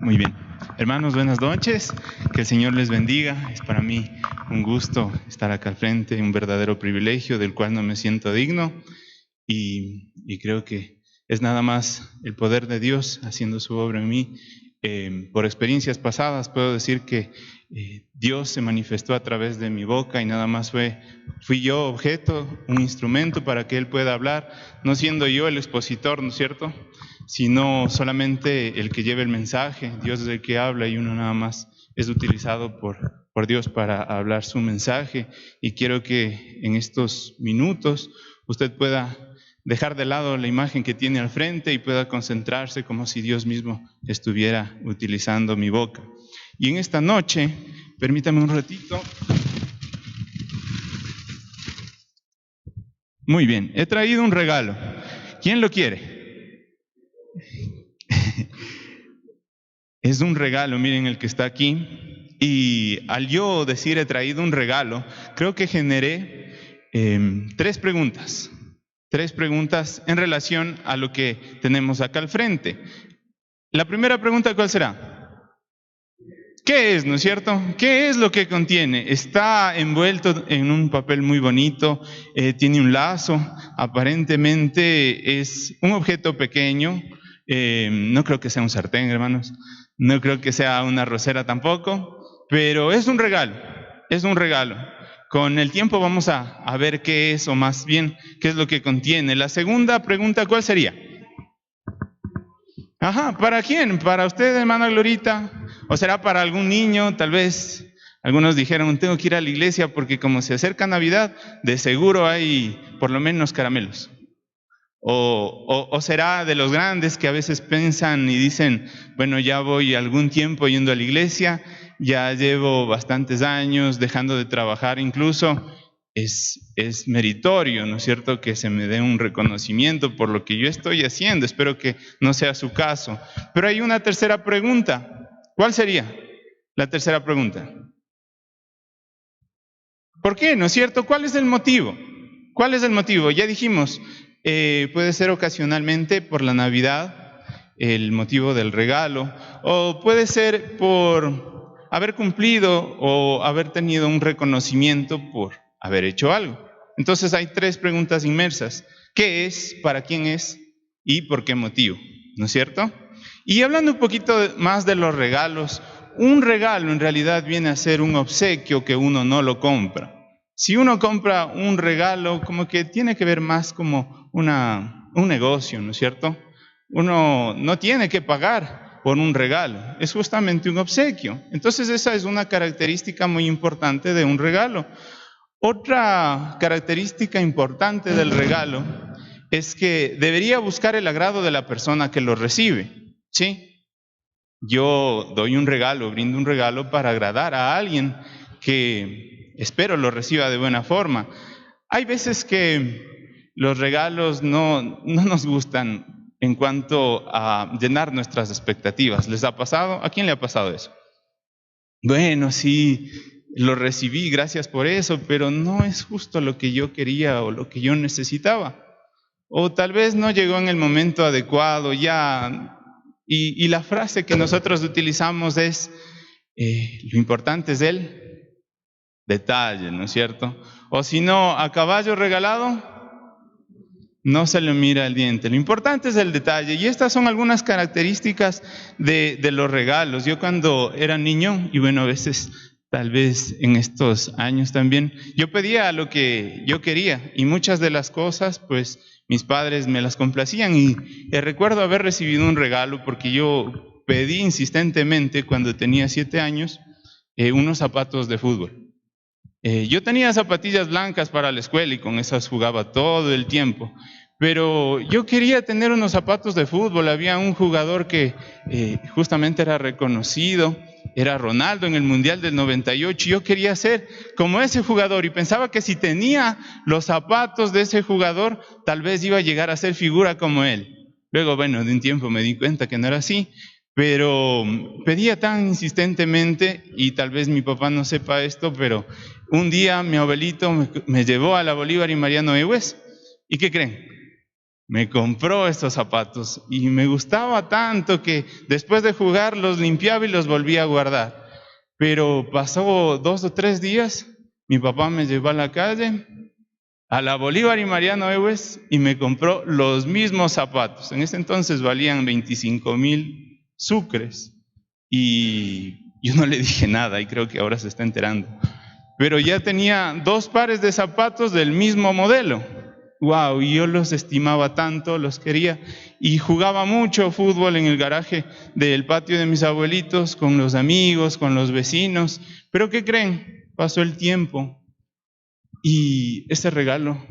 Muy bien. Hermanos, buenas noches. Que el Señor les bendiga. Es para mí un gusto estar acá al frente, un verdadero privilegio del cual no me siento digno. Y creo que es nada más el poder de Dios haciendo su obra en mí. Por experiencias pasadas puedo decir que Dios se manifestó a través de mi boca y nada más fui yo objeto, un instrumento para que Él pueda hablar, no siendo yo el expositor, ¿no es cierto?, sino solamente el que lleve el mensaje. Dios es el que habla y uno nada más es utilizado por Dios para hablar su mensaje. Y quiero que en estos minutos usted pueda dejar de lado la imagen que tiene al frente y pueda concentrarse como si Dios mismo estuviera utilizando mi boca. Y en esta noche, permítame un ratito. Muy bien, he traído un regalo. ¿Quién lo quiere? Es un regalo, miren el que está aquí. Y al yo decir he traído un regalo, creo que generé tres preguntas en relación a lo que tenemos acá al frente. La primera pregunta, ¿cuál será? ¿Qué es, no es cierto? ¿Qué es lo que contiene? Está envuelto en un papel muy bonito, tiene un lazo, aparentemente es un objeto pequeño, no creo que sea un sartén, hermanos, no creo que sea una arrocera tampoco, pero es un regalo, es un regalo. Con el tiempo vamos a ver qué es, o más bien, qué es lo que contiene. La segunda pregunta, ¿cuál sería? Ajá, ¿para quién? ¿Para usted, hermana Glorita? ¿O será para algún niño? Tal vez algunos dijeron, tengo que ir a la iglesia porque como se acerca Navidad, de seguro hay por lo menos caramelos. O será de los grandes que a veces piensan y dicen, bueno, ya voy algún tiempo yendo a la iglesia, ya llevo bastantes años dejando de trabajar incluso. Es meritorio, ¿no es cierto?, que se me dé un reconocimiento por lo que yo estoy haciendo. Espero que no sea su caso. Pero hay una tercera pregunta. ¿Cuál sería la tercera pregunta? ¿Por qué? ¿No es cierto? ¿Cuál es el motivo? ¿Cuál es el motivo? Ya dijimos, puede ser ocasionalmente por la Navidad, el motivo del regalo, o puede ser por haber cumplido o haber tenido un reconocimiento por haber hecho algo. Entonces hay tres preguntas inmersas. ¿Qué es? ¿Para quién es? ¿Y por qué motivo? ¿No es cierto? Y hablando un poquito más de los regalos, un regalo en realidad viene a ser un obsequio que uno no lo compra. Si uno compra un regalo, como que tiene que ver más como un negocio, ¿no es cierto? Uno no tiene que pagar por un regalo, es justamente un obsequio. Entonces esa es una característica muy importante de un regalo. Otra característica importante del regalo es que debería buscar el agrado de la persona que lo recibe, ¿sí? Yo doy un regalo, brindo un regalo para agradar a alguien que espero lo reciba de buena forma. Hay veces que los regalos no nos gustan en cuanto a llenar nuestras expectativas. ¿Les ha pasado? ¿A quién le ha pasado eso? Bueno, sí, lo recibí, gracias por eso, pero no es justo lo que yo quería o lo que yo necesitaba. O tal vez no llegó en el momento adecuado ya. Y la frase que nosotros utilizamos es, lo importante es el detalle, ¿no es cierto? O si no, a caballo regalado, no se le mira el diente. Lo importante es el detalle. Y estas son algunas características de los regalos. Yo cuando era niño, y bueno, a veces tal vez en estos años también, yo pedía lo que yo quería y muchas de las cosas, pues mis padres me las complacían. Y recuerdo haber recibido un regalo porque yo pedí insistentemente cuando tenía 7 años unos zapatos de fútbol. Yo tenía zapatillas blancas para la escuela y con esas jugaba todo el tiempo. Pero yo quería tener unos zapatos de fútbol. Había un jugador que justamente era reconocido, era Ronaldo en el Mundial del 98. Y yo quería ser como ese jugador y pensaba que si tenía los zapatos de ese jugador, tal vez iba a llegar a ser figura como él. Luego, bueno, de un tiempo me di cuenta que no era así. Pero pedía tan insistentemente, y tal vez mi papá no sepa esto, pero un día mi abuelito me llevó a la Bolívar y Mariano Egues. ¿Y qué creen? me compró estos zapatos y me gustaba tanto que después de jugar los limpiaba y los volvía a guardar. Pero pasó 2 o 3 días, mi papá me llevó a la calle, a la Bolívar y Mariano Ewes, y me compró los mismos zapatos. En ese entonces valían 25,000 sucres. Y yo no le dije nada y creo que ahora se está enterando. Pero ya tenía 2 pares de zapatos del mismo modelo. Wow, y yo los estimaba tanto, los quería. Y jugaba mucho fútbol en el garaje del patio de mis abuelitos, con los amigos, con los vecinos. Pero ¿qué creen? Pasó el tiempo y ese regalo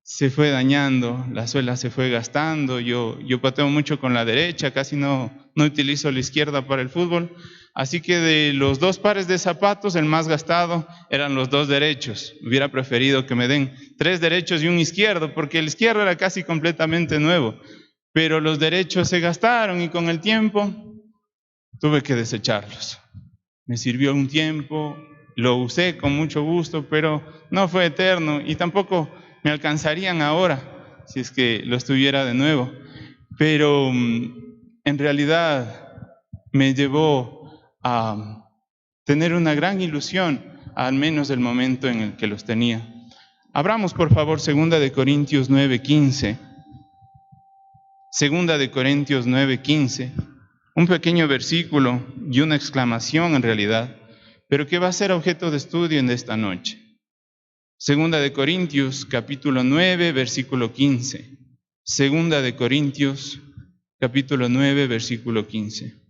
se fue dañando, la suela se fue gastando. Yo pateo mucho con la derecha, casi no utilizo la izquierda para el fútbol. Así que de los 2 pares de zapatos, el más gastado eran los 2 derechos. Hubiera preferido que me den 3 derechos y un izquierdo, porque el izquierdo era casi completamente nuevo. Pero los derechos se gastaron y con el tiempo tuve que desecharlos. Me sirvió un tiempo, lo usé con mucho gusto, pero no fue eterno y tampoco me alcanzarían ahora si es que los tuviera de nuevo. Pero en realidad me llevó a tener una gran ilusión, al menos el momento en el que los tenía. Abramos por favor 2 Corintios 9:15. 2 Corintios 9:15. Un pequeño versículo y una exclamación en realidad, pero que va a ser objeto de estudio en esta noche. 2 Corintios capítulo 9, versículo 15. 2 Corintios capítulo 9, versículo 15.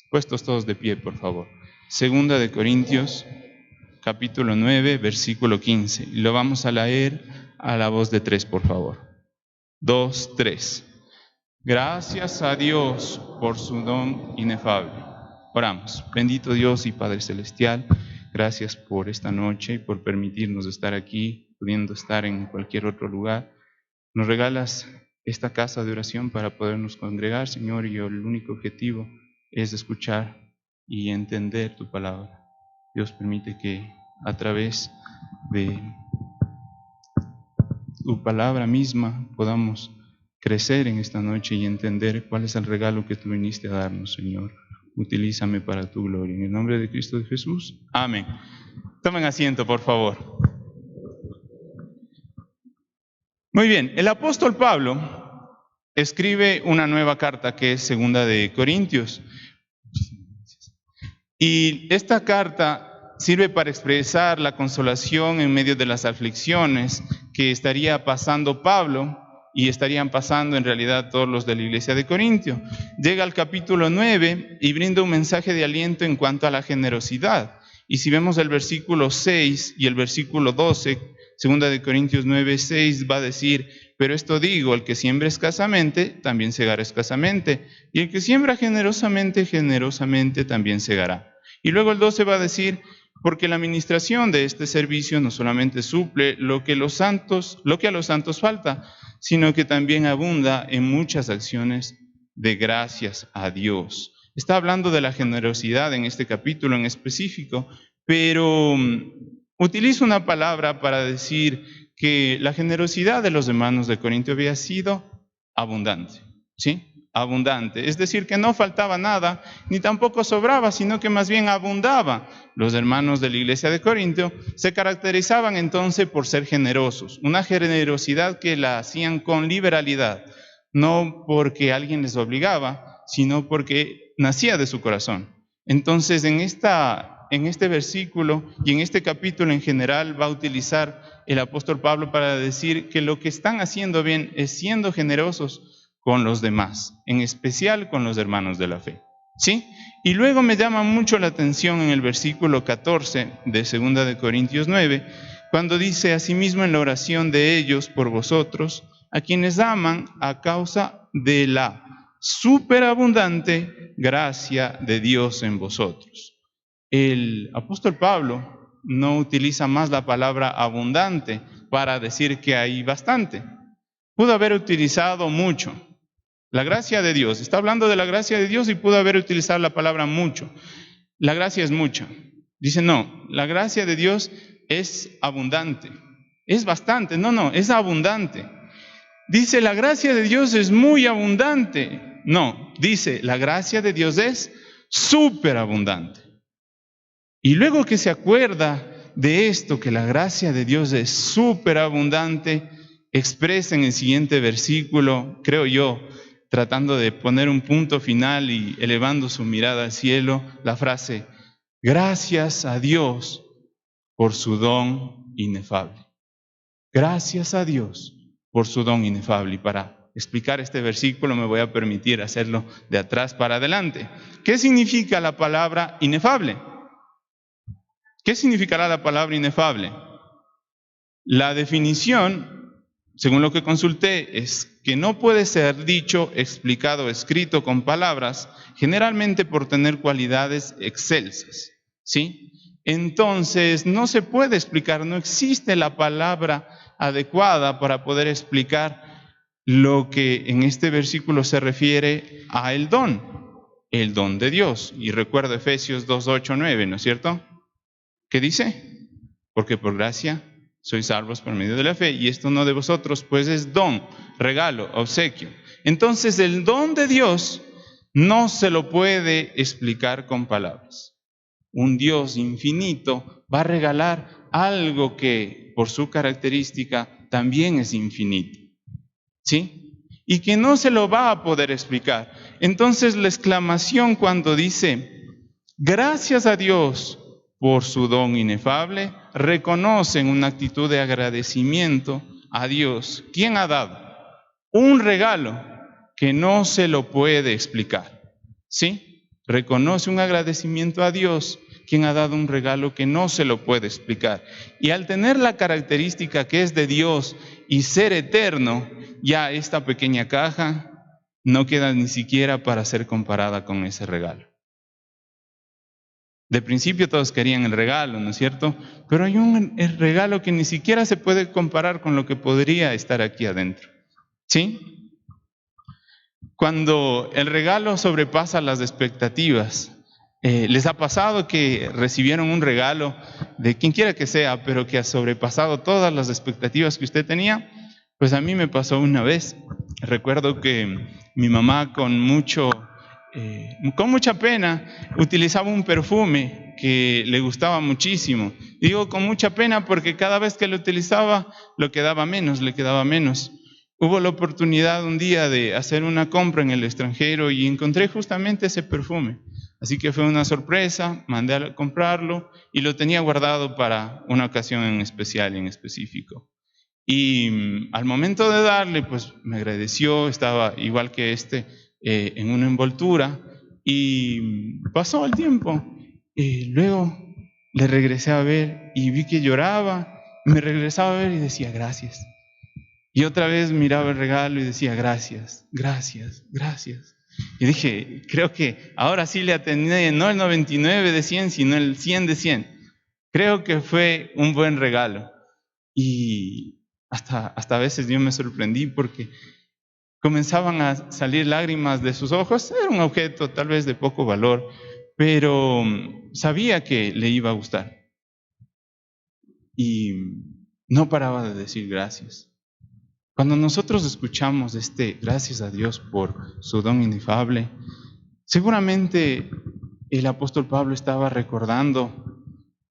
Puestos todos de pie, por favor. 2 Corintios capítulo 9, versículo 15. Y lo vamos a leer a la voz de 3, por favor. 2, 3. Gracias a Dios por su don inefable. Oramos. Bendito Dios y Padre Celestial, gracias por esta noche y por permitirnos estar aquí, pudiendo estar en cualquier otro lugar. Nos regalas esta casa de oración para podernos congregar, Señor, y el único objetivo es escuchar y entender tu palabra. Dios, permite que a través de tu palabra misma podamos crecer en esta noche y entender cuál es el regalo que tú viniste a darnos, Señor. Utilízame para tu gloria. En el nombre de Cristo de Jesús. Amén. Tomen asiento, por favor. Muy bien, el apóstol Pablo escribe una nueva carta que es 2 Corintios. Y esta carta sirve para expresar la consolación en medio de las aflicciones que estaría pasando Pablo y estarían pasando en realidad todos los de la iglesia de Corintio. Llega al capítulo 9 y brinda un mensaje de aliento en cuanto a la generosidad. Y si vemos el versículo 6 y el versículo 12, 2 Corintios 9, 6 va a decir: pero esto digo, el que siembra escasamente, también segará escasamente, y el que siembra generosamente, generosamente también segará. Y luego el 12 va a decir: porque la administración de este servicio no solamente suple lo que a los santos falta, sino que también abunda en muchas acciones de gracias a Dios. Está hablando de la generosidad en este capítulo en específico, pero utiliza una palabra para decir que la generosidad de los hermanos de Corinto había sido abundante, ¿sí? Abundante, es decir, que no faltaba nada, ni tampoco sobraba, sino que más bien abundaba. Los hermanos de la iglesia de Corinto se caracterizaban entonces por ser generosos, una generosidad que la hacían con liberalidad, no porque alguien les obligaba, sino porque nacía de su corazón. Entonces, en este versículo y en este capítulo en general va a utilizar el apóstol Pablo para decir que lo que están haciendo bien es siendo generosos con los demás, en especial con los hermanos de la fe, ¿sí? Y luego me llama mucho la atención en el versículo 14 de 2 Corintios 9, cuando dice: asimismo en la oración de ellos por vosotros, a quienes aman a causa de la superabundante gracia de Dios en vosotros. El apóstol Pablo no utiliza más la palabra abundante para decir que hay bastante. Pudo haber utilizado mucho. La gracia de Dios, está hablando de la gracia de Dios y pudo haber utilizado la palabra mucho. La gracia es mucha. Dice, no, la gracia de Dios es abundante. Es bastante, no, es abundante. Dice, la gracia de Dios es muy abundante. No, dice, la gracia de Dios es súper abundante. Y luego que se acuerda de esto, que la gracia de Dios es súper abundante, expresa en el siguiente versículo, creo yo, tratando de poner un punto final y elevando su mirada al cielo, la frase, gracias a Dios por su don inefable. Gracias a Dios por su don inefable. Y para explicar este versículo me voy a permitir hacerlo de atrás para adelante. ¿Qué significa la palabra inefable? ¿Qué significará la palabra inefable? La definición, según lo que consulté, es que no puede ser dicho, explicado, escrito con palabras, generalmente por tener cualidades excelsas, ¿sí? Entonces, no se puede explicar, no existe la palabra adecuada para poder explicar lo que en este versículo se refiere a el don de Dios. Y recuerdo Efesios 2, 8, 9, ¿no es cierto? ¿Qué dice? Porque por gracia sois salvos por medio de la fe, y esto no de vosotros, pues es don, regalo, obsequio. Entonces el don de Dios no se lo puede explicar con palabras. Un Dios infinito va a regalar algo que por su característica también es infinito, ¿sí? Y que no se lo va a poder explicar. Entonces la exclamación cuando dice, gracias a Dios por su don inefable, reconocen una actitud de agradecimiento a Dios. ¿Quién ha dado? Un regalo que no se lo puede explicar, ¿sí? Reconoce un agradecimiento a Dios, quien ha dado un regalo que no se lo puede explicar. Y al tener la característica que es de Dios y ser eterno, ya esta pequeña caja no queda ni siquiera para ser comparada con ese regalo. De principio todos querían el regalo, ¿no es cierto? Pero hay el regalo que ni siquiera se puede comparar con lo que podría estar aquí adentro, ¿sí? Cuando el regalo sobrepasa las expectativas, ¿les ha pasado que recibieron un regalo de quien quiera que sea, pero que ha sobrepasado todas las expectativas que usted tenía? Pues a mí me pasó una vez. Recuerdo que mi mamá con mucha pena utilizaba un perfume que le gustaba muchísimo. Digo con mucha pena porque cada vez que lo utilizaba le quedaba menos. Hubo la oportunidad un día de hacer una compra en el extranjero y encontré justamente ese perfume. Así que fue una sorpresa, mandé a comprarlo y lo tenía guardado para una ocasión en especial, en específico. Y al momento de darle, pues me agradeció, estaba igual que en una envoltura, y pasó el tiempo. Luego le regresé a ver y vi que lloraba, me regresaba a ver y decía gracias. Y otra vez miraba el regalo y decía gracias. Y dije, creo que ahora sí le atendí, no el 99 de 100, sino el 100 de 100. Creo que fue un buen regalo. Y hasta a veces yo me sorprendí porque comenzaban a salir lágrimas de sus ojos. Era un objeto tal vez de poco valor, pero sabía que le iba a gustar. Y no paraba de decir gracias. Cuando nosotros escuchamos gracias a Dios por su don inefable, seguramente el apóstol Pablo estaba recordando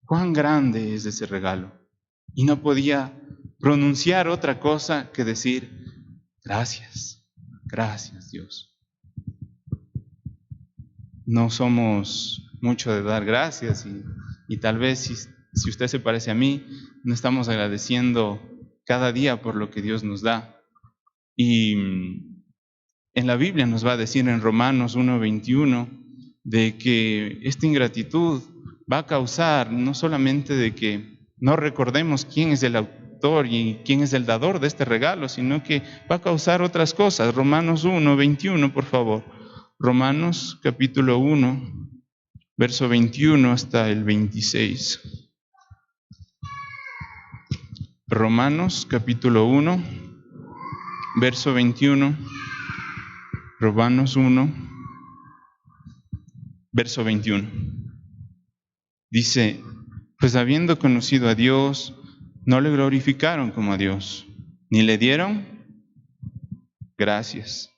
cuán grande es ese regalo y no podía pronunciar otra cosa que decir gracias Dios. No somos mucho de dar gracias y tal vez si usted se parece a mí, no estamos agradeciendo cada día por lo que Dios nos da. Y en la Biblia nos va a decir en Romanos 1:21 de que esta ingratitud va a causar no solamente de que no recordemos quién es el autor y quién es el dador de este regalo, sino que va a causar otras cosas. Romanos 1:21, por favor. Romanos capítulo 1, verso 21 hasta el 26. Romanos capítulo 1, verso 21. Romanos 1, verso 21. Dice, pues habiendo conocido a Dios, no le glorificaron como a Dios, ni le dieron gracias,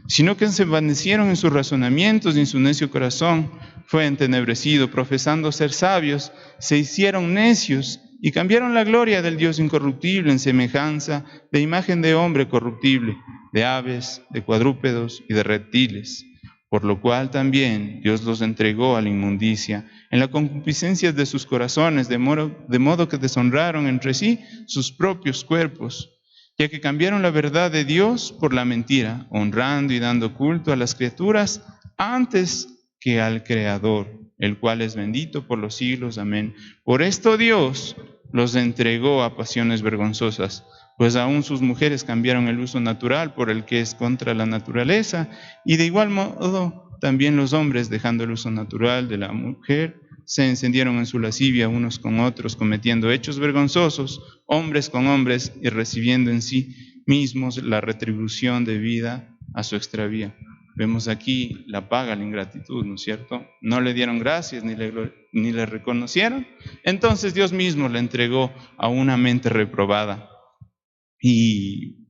sino que se envanecieron en sus razonamientos y en su necio corazón fue entenebrecido, profesando ser sabios, se hicieron necios y cambiaron la gloria del Dios incorruptible en semejanza de imagen de hombre corruptible, de aves, de cuadrúpedos y de reptiles, por lo cual también Dios los entregó a la inmundicia en la concupiscencia de sus corazones, de modo que deshonraron entre sí sus propios cuerpos, ya que cambiaron la verdad de Dios por la mentira, honrando y dando culto a las criaturas antes que al Creador, el cual es bendito por los siglos. Amén. Por esto Dios los entregó a pasiones vergonzosas, pues aún sus mujeres cambiaron el uso natural por el que es contra la naturaleza, y de igual modo también los hombres, dejando el uso natural de la mujer, se encendieron en su lascivia unos con otros, cometiendo hechos vergonzosos, hombres con hombres, y recibiendo en sí mismos la retribución debida a su extravío. Vemos aquí la paga, la ingratitud, ¿no es cierto? No le dieron gracias ni le reconocieron. Entonces Dios mismo le entregó a una mente reprobada. Y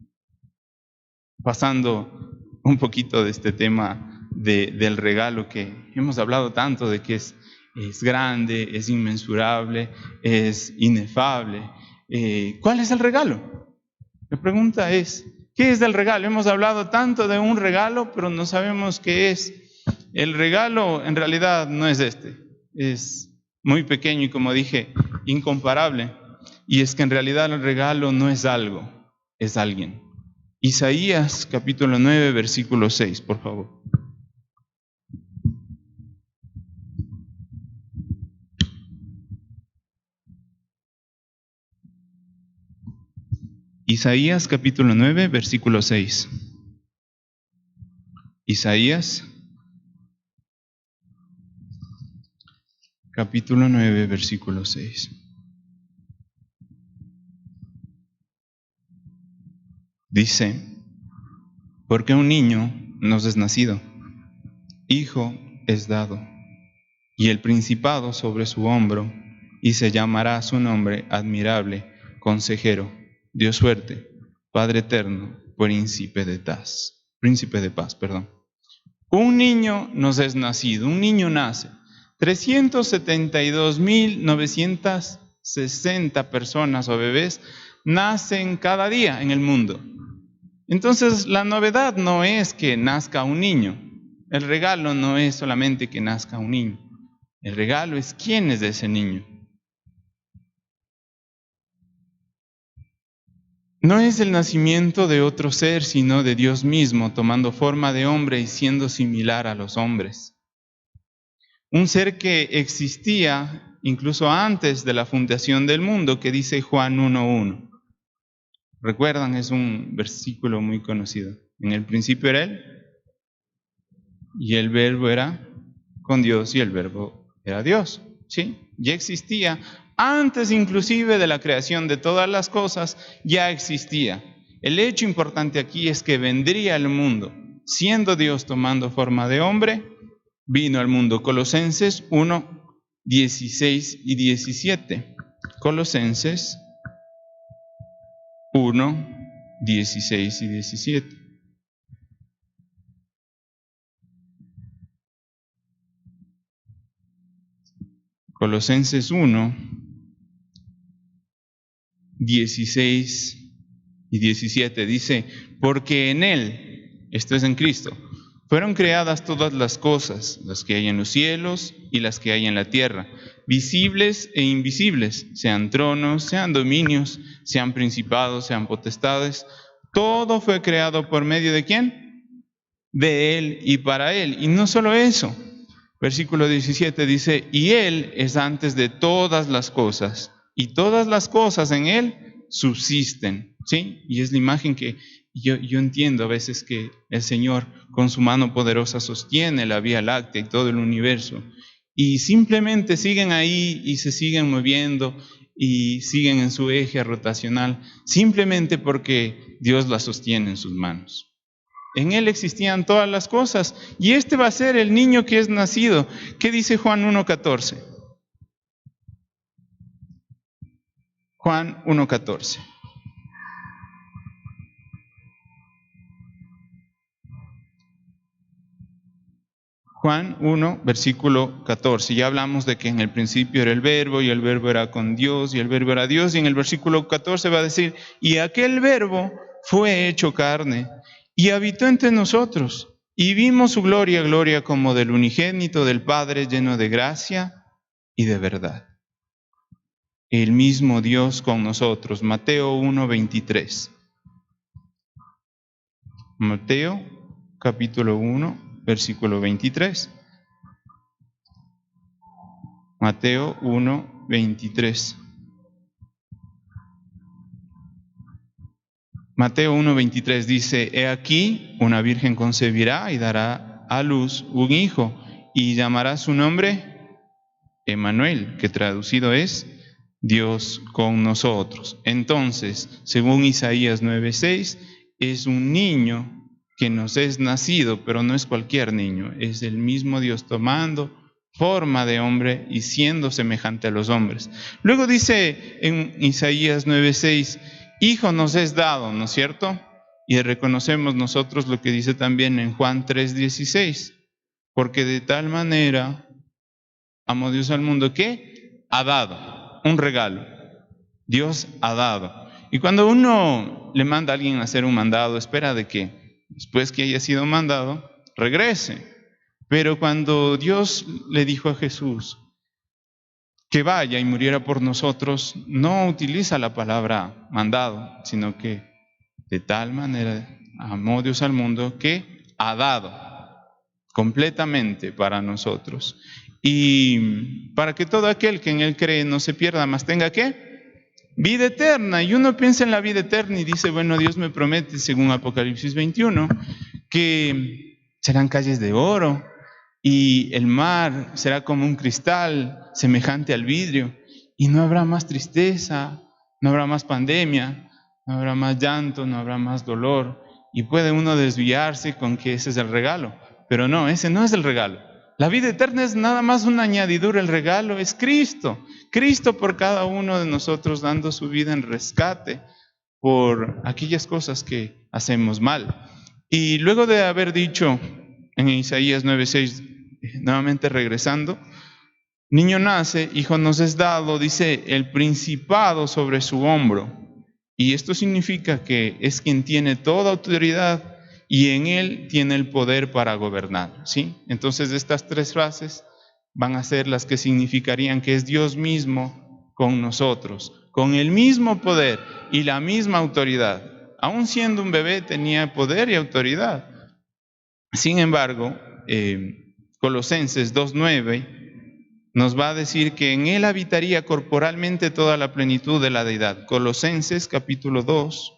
pasando un poquito de este tema del regalo que hemos hablado tanto, de que es grande, es inmensurable, es inefable. ¿Cuál es el regalo? La pregunta es, ¿qué es el regalo? Hemos hablado tanto de un regalo, pero no sabemos qué es. El regalo en realidad no es es muy pequeño y, como dije, incomparable. Y es que en realidad el regalo no es algo, es alguien. Isaías capítulo 9, versículo 6, por favor. Isaías capítulo 9, versículo 6. Isaías capítulo 9, versículo 6. Dice, porque un niño nos es nacido, hijo es dado, y el principado sobre su hombro, y se llamará su nombre admirable, consejero, Dios fuerte, Padre eterno, príncipe de paz. Un niño nos es nacido, un niño nace. 372.960 personas o bebés nacen cada día en el mundo. Entonces, la novedad no es que nazca un niño. El regalo no es solamente que nazca un niño. El regalo es quién es ese niño. No es el nacimiento de otro ser, sino de Dios mismo, tomando forma de hombre y siendo similar a los hombres. Un ser que existía incluso antes de la fundación del mundo, que dice Juan 1:1. ¿Recuerdan? Es un versículo muy conocido. En el principio era Él, y el verbo era con Dios, y el verbo era Dios. ¿Sí? Ya existía. Antes inclusive de la creación de todas las cosas, ya existía. El hecho importante aquí es que vendría al mundo, siendo Dios tomando forma de hombre, vino al mundo. Colosenses 1, 16 y 17. Colosenses 1, 16 y 17. Colosenses 1, 16 y 17 dice, porque en Él, esto es en Cristo, fueron creadas todas las cosas, las que hay en los cielos y las que hay en la tierra, visibles e invisibles, sean tronos, sean dominios, sean principados, sean potestades. Todo fue creado por medio ¿de quién? De Él y para Él. Y no solo eso, versículo 17 dice, y Él es antes de todas las cosas, y todas las cosas en Él subsisten. ¿Sí? Y es la imagen que yo entiendo a veces, que el Señor con su mano poderosa sostiene la Vía Láctea y todo el universo, y simplemente siguen ahí y se siguen moviendo y siguen en su eje rotacional, simplemente porque Dios la sostiene en sus manos. En Él existían todas las cosas, y este va a ser el niño que es nacido. ¿Qué dice Juan 1:14? Juan 1:14. Juan 1, versículo 14. Ya hablamos de que en el principio era el verbo, y el verbo era con Dios, y el verbo era Dios. Y en el versículo 14 va a decir, y aquel verbo fue hecho carne, y habitó entre nosotros, y vimos su gloria, gloria como del unigénito del Padre, lleno de gracia y de verdad. El mismo Dios con nosotros. Mateo 1:23. Mateo capítulo 1, versículo 23. Mateo 1:23. Mateo 1:23 dice, he aquí, una virgen concebirá y dará a luz un hijo, y llamará su nombre Emmanuel, que traducido es Dios con nosotros. Entonces, según Isaías 9:6, es un niño que nos es nacido, pero no es cualquier niño, es el mismo Dios tomando forma de hombre y siendo semejante a los hombres. Luego dice en Isaías 9:6, hijo nos es dado, ¿no es cierto? Y reconocemos nosotros lo que dice también en Juan 3:16, porque de tal manera amó Dios al mundo que ha dado un regalo. Dios ha dado. Y cuando uno le manda a alguien a hacer un mandado, espera de que después que haya sido mandado, regrese. Pero cuando Dios le dijo a Jesús que vaya y muriera por nosotros, no utiliza la palabra mandado, sino que de tal manera amó Dios al mundo que ha dado completamente para nosotros. Y para que todo aquel que en Él cree no se pierda, más tenga ¿qué? Vida eterna. Y uno piensa en la vida eterna y dice, bueno, Dios me promete, según Apocalipsis 21, que serán calles de oro, y el mar será como un cristal semejante al vidrio, y no habrá más tristeza, no habrá más pandemia, no habrá más llanto, no habrá más dolor. Y puede uno desviarse con que ese es el regalo, pero no, ese no es el regalo. La vida eterna es nada más una añadidura, el regalo es Cristo. Cristo por cada uno de nosotros dando su vida en rescate por aquellas cosas que hacemos mal. Y luego de haber dicho en Isaías 9:6, nuevamente regresando, niño nace, hijo nos es dado, dice, el principado sobre su hombro. Y esto significa que es quien tiene toda autoridad y en él tiene el poder para gobernar, ¿sí? Entonces estas tres frases van a ser las que significarían que es Dios mismo con nosotros, con el mismo poder y la misma autoridad. Aún siendo un bebé tenía poder y autoridad. Sin embargo, Colosenses 2:9 nos va a decir que en él habitaría corporalmente toda la plenitud de la deidad. Colosenses capítulo 2.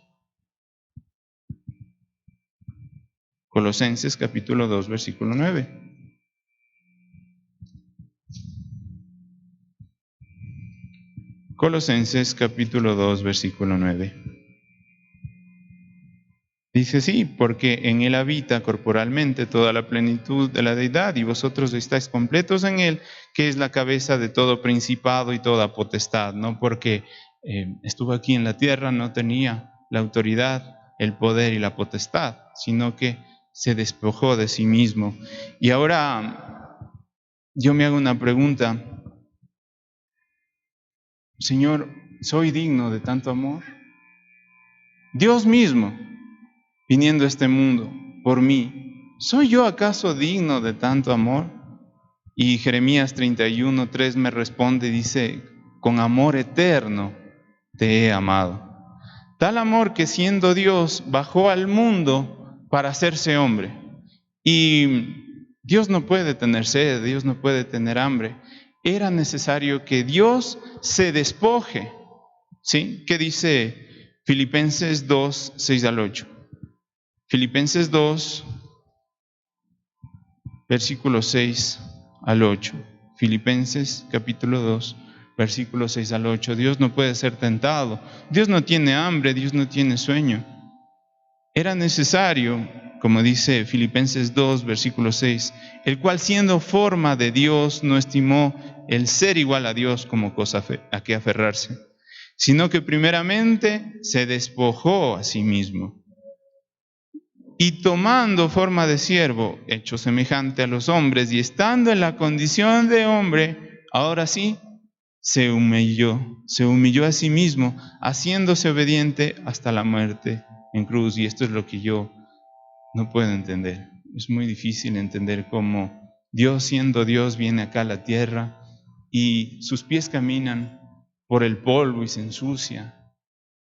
Colosenses capítulo 2, versículo 9. Colosenses capítulo 2, versículo 9. Dice sí, porque en él habita corporalmente toda la plenitud de la deidad y vosotros estáis completos en él, que es la cabeza de todo principado y toda potestad, no porque estuvo aquí en la tierra, no tenía la autoridad, el poder y la potestad, sino que se despojó de sí mismo. Y ahora yo me hago una pregunta, Señor, ¿soy digno de tanto amor? Dios mismo viniendo a este mundo por mí, ¿soy yo acaso digno de tanto amor? Y Jeremías 31:3 me responde, dice, con amor eterno te he amado. Tal amor que siendo Dios bajó al mundo para hacerse hombre. Y Dios no puede tener sed, Dios no puede tener hambre. Era necesario que Dios se despoje. ¿Sí? ¿Qué dice Filipenses 2, 6 al 8? Filipenses 2, versículos 6 al 8. Filipenses capítulo 2, versículos 6 al 8. Dios no puede ser tentado. Dios no tiene hambre, Dios no tiene sueño. Era necesario, como dice Filipenses 2, versículo 6, el cual siendo forma de Dios no estimó el ser igual a Dios como cosa a que aferrarse, sino que primeramente se despojó a sí mismo. Y tomando forma de siervo, hecho semejante a los hombres, y estando en la condición de hombre, ahora sí, se humilló a sí mismo, haciéndose obediente hasta la muerte en cruz. Y esto es lo que yo no puedo entender. Es muy difícil entender cómo Dios, siendo Dios, viene acá a la tierra y sus pies caminan por el polvo y se ensucia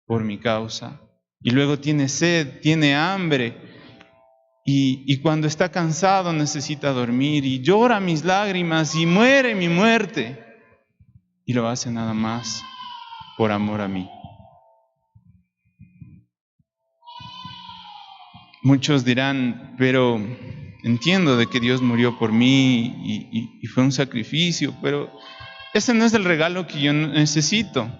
por mi causa. Y luego tiene sed, tiene hambre. Y cuando está cansado necesita dormir y llora mis lágrimas y muere mi muerte. Y lo hace nada más por amor a mí. Muchos dirán, pero entiendo de que Dios murió por mí y fue un sacrificio, pero ese no es el regalo que yo necesito.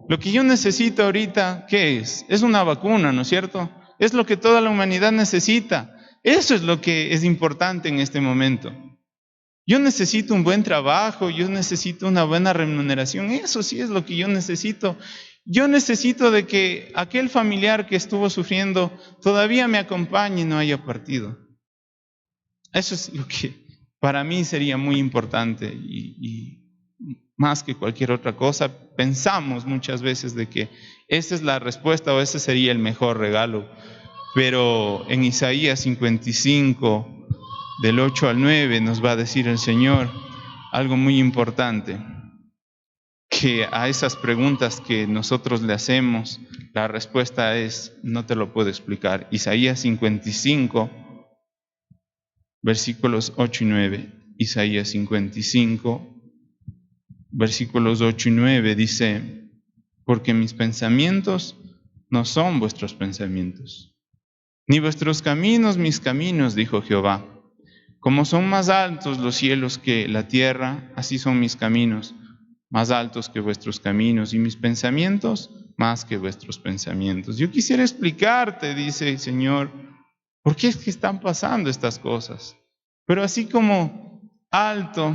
Lo que yo necesito ahorita, ¿qué es? Es una vacuna, ¿no es cierto? Es lo que toda la humanidad necesita. Eso es lo que es importante en este momento. Yo necesito un buen trabajo, yo necesito una buena remuneración, eso sí es lo que yo necesito. Yo necesito de que aquel familiar que estuvo sufriendo todavía me acompañe y no haya partido. Eso es lo que para mí sería muy importante y más que cualquier otra cosa, pensamos muchas veces de que esa es la respuesta o ese sería el mejor regalo. Pero en Isaías 55, del 8 al 9, nos va a decir el Señor algo muy importante, que a esas preguntas que nosotros le hacemos, la respuesta es, no te lo puedo explicar. Isaías 55, versículos 8 y 9. Isaías 55, versículos 8 y 9 dice, porque mis pensamientos no son vuestros pensamientos, ni vuestros caminos mis caminos, dijo Jehová. Como son más altos los cielos que la tierra, así son mis caminos, más altos que vuestros caminos, y mis pensamientos más que vuestros pensamientos. Yo quisiera explicarte, dice el Señor, por qué es que están pasando estas cosas. Pero así como alto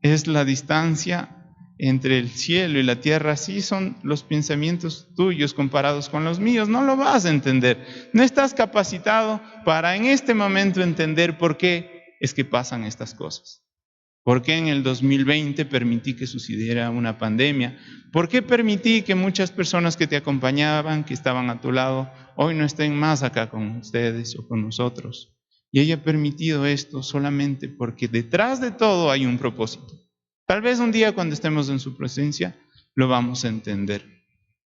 es la distancia entre el cielo y la tierra, así son los pensamientos tuyos comparados con los míos. No lo vas a entender. No estás capacitado para en este momento entender por qué es que pasan estas cosas. ¿Por qué en el 2020 permití que sucediera una pandemia? ¿Por qué permití que muchas personas que te acompañaban, que estaban a tu lado, hoy no estén más acá con ustedes o con nosotros? Y haya permitido esto solamente porque detrás de todo hay un propósito. Tal vez un día cuando estemos en su presencia lo vamos a entender.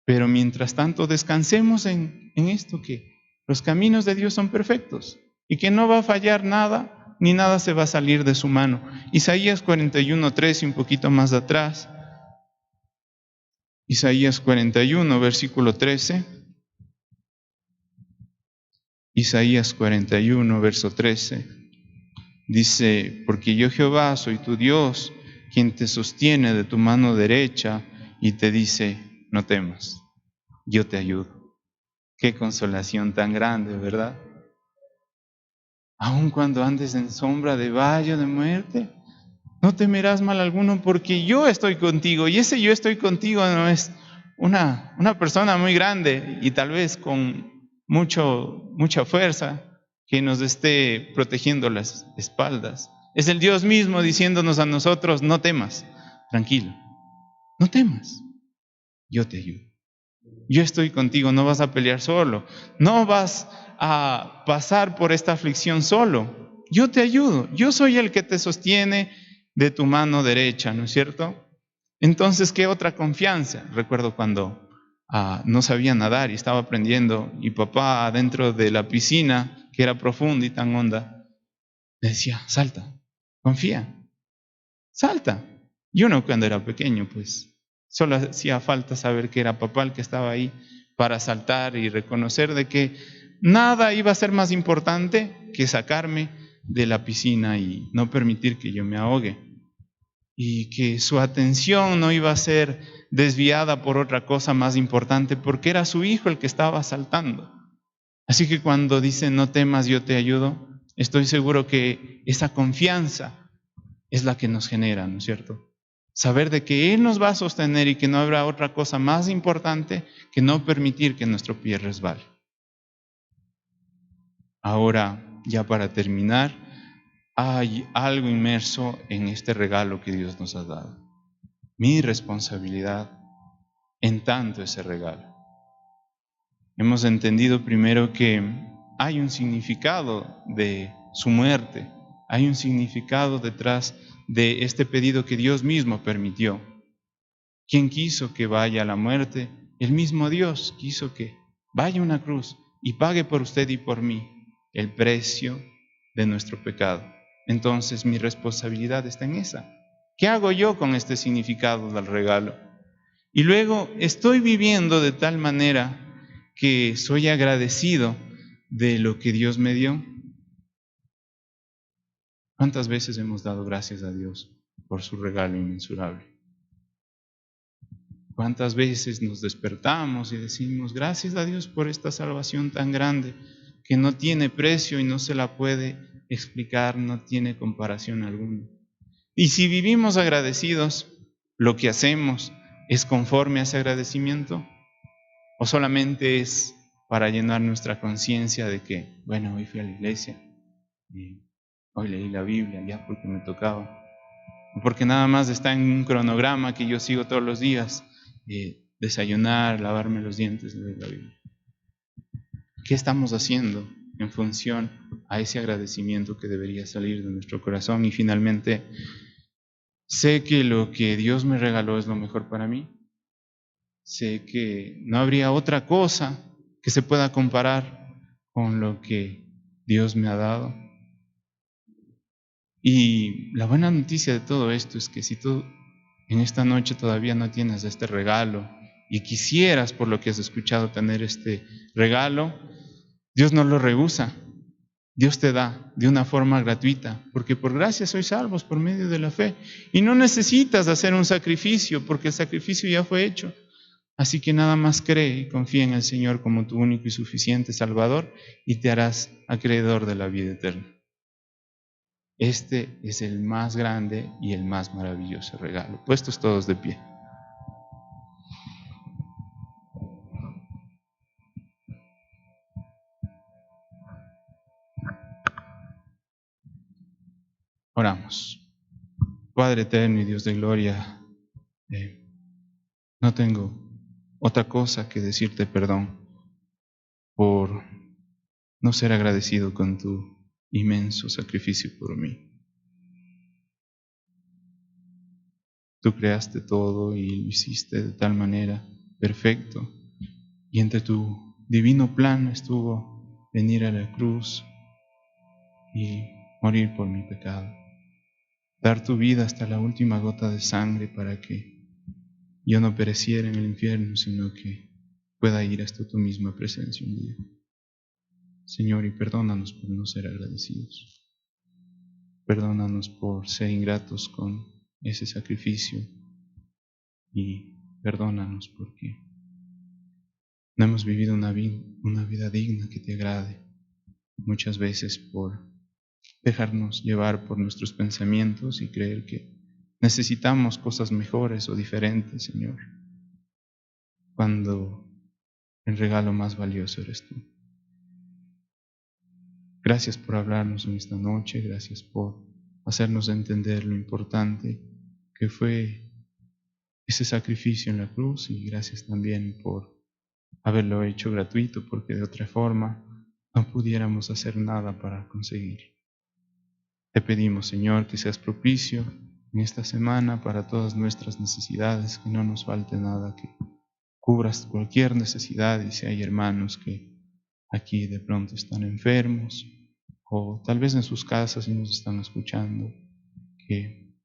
Pero mientras tanto descansemos en esto, que los caminos de Dios son perfectos y que no va a fallar nada, ni nada se va a salir de su mano. Isaías 41:13 y un poquito más atrás. Isaías 41, versículo 13. Isaías 41, verso 13. Dice, porque yo Jehová soy tu Dios, quien te sostiene de tu mano derecha y te dice, no temas, yo te ayudo. Qué consolación tan grande, ¿verdad? Aun cuando andes en sombra de valle de muerte, no temerás mal alguno porque yo estoy contigo. Y ese yo estoy contigo no es una persona muy grande y tal vez con mucha fuerza que nos esté protegiendo las espaldas. Es el Dios mismo diciéndonos a nosotros, no temas, tranquilo, no temas, yo te ayudo. Yo estoy contigo, no vas a pelear solo, no vas a pasar por esta aflicción solo. Yo te ayudo, yo soy el que te sostiene de tu mano derecha, ¿no es cierto? Entonces, ¿qué otra confianza? Recuerdo cuando no sabía nadar y estaba aprendiendo y papá adentro de la piscina, que era profunda y tan honda, me decía, salta, confía, salta. Y uno cuando era pequeño, pues solo hacía falta saber que era papá el que estaba ahí para saltar y reconocer de que nada iba a ser más importante que sacarme de la piscina y no permitir que yo me ahogue. Y que su atención no iba a ser desviada por otra cosa más importante, porque era su hijo el que estaba saltando. Así que cuando dice no temas, yo te ayudo, estoy seguro que esa confianza es la que nos genera, ¿no es cierto? Saber de que Él nos va a sostener y que no habrá otra cosa más importante que no permitir que nuestro pie resbale. Ahora, ya para terminar, hay algo inmerso en este regalo que Dios nos ha dado. Mi responsabilidad en tanto ese regalo. Hemos entendido primero que hay un significado de su muerte, hay un significado detrás de este pedido que Dios mismo permitió. ¿Quién quiso que vaya a la muerte? El mismo Dios quiso que vaya a una cruz y pague por usted y por mí el precio de nuestro pecado. Entonces mi responsabilidad está en esa. ¿Qué hago yo con este significado del regalo? Y luego estoy viviendo de tal manera que soy agradecido de lo que Dios me dio. ¿Cuántas veces hemos dado gracias a Dios por su regalo inmensurable? ¿Cuántas veces nos despertamos y decimos, gracias a Dios por esta salvación tan grande que no tiene precio y no se la puede explicar, no tiene comparación alguna? Y si vivimos agradecidos, ¿lo que hacemos es conforme a ese agradecimiento? ¿O solamente es para llenar nuestra conciencia de que, bueno, hoy fui a la iglesia y hoy leí la Biblia ya porque me tocaba? O porque nada más está en un cronograma que yo sigo todos los días, desayunar, lavarme los dientes, leer la Biblia. ¿Qué estamos haciendo en función a ese agradecimiento que debería salir de nuestro corazón? Y finalmente, sé que lo que Dios me regaló es lo mejor para mí. Sé que no habría otra cosa que se pueda comparar con lo que Dios me ha dado. Y la buena noticia de todo esto es que si tú en esta noche todavía no tienes este regalo y quisieras, por lo que has escuchado, tener este regalo, Dios no lo rehúsa. Dios te da de una forma gratuita, porque por gracia sois salvos por medio de la fe. Y no necesitas hacer un sacrificio, porque el sacrificio ya fue hecho. Así que nada más cree y confía en el Señor como tu único y suficiente Salvador y te harás acreedor de la vida eterna. Este es el más grande y el más maravilloso regalo. Puestos todos de pie. Oramos. Padre eterno y Dios de gloria, no tengo otra cosa que decirte perdón por no ser agradecido con tu inmenso sacrificio por mí. Tú creaste todo y lo hiciste de tal manera perfecto, y entre tu divino plan estuvo venir a la cruz y morir por mi pecado, dar tu vida hasta la última gota de sangre para que yo no pereciera en el infierno, sino que pueda ir hasta tu misma presencia un día. Señor, y perdónanos por no ser agradecidos. Perdónanos por ser ingratos con ese sacrificio y perdónanos porque no hemos vivido una vida digna que te agrade, muchas veces por dejarnos llevar por nuestros pensamientos y creer que necesitamos cosas mejores o diferentes, Señor, cuando el regalo más valioso eres tú. Gracias por hablarnos en esta noche, gracias por hacernos entender lo importante que fue ese sacrificio en la cruz, y gracias también por haberlo hecho gratuito, porque de otra forma no pudiéramos hacer nada para conseguir. Te pedimos, Señor, que seas propicio en esta semana para todas nuestras necesidades, que no nos falte nada, que cubras cualquier necesidad, y si hay hermanos que aquí de pronto están enfermos, o tal vez en sus casas y nos están escuchando, que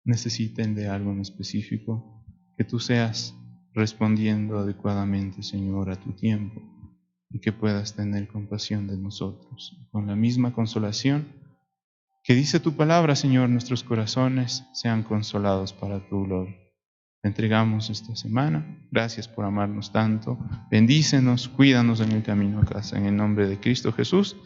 necesiten de algo en específico, que tú seas respondiendo adecuadamente, Señor, a tu tiempo, y que puedas tener compasión de nosotros. Con la misma consolación que dice tu palabra, Señor, nuestros corazones sean consolados para tu gloria. Te entregamos esta semana. Gracias por amarnos tanto. Bendícenos, cuídanos en el camino a casa. En el nombre de Cristo Jesús.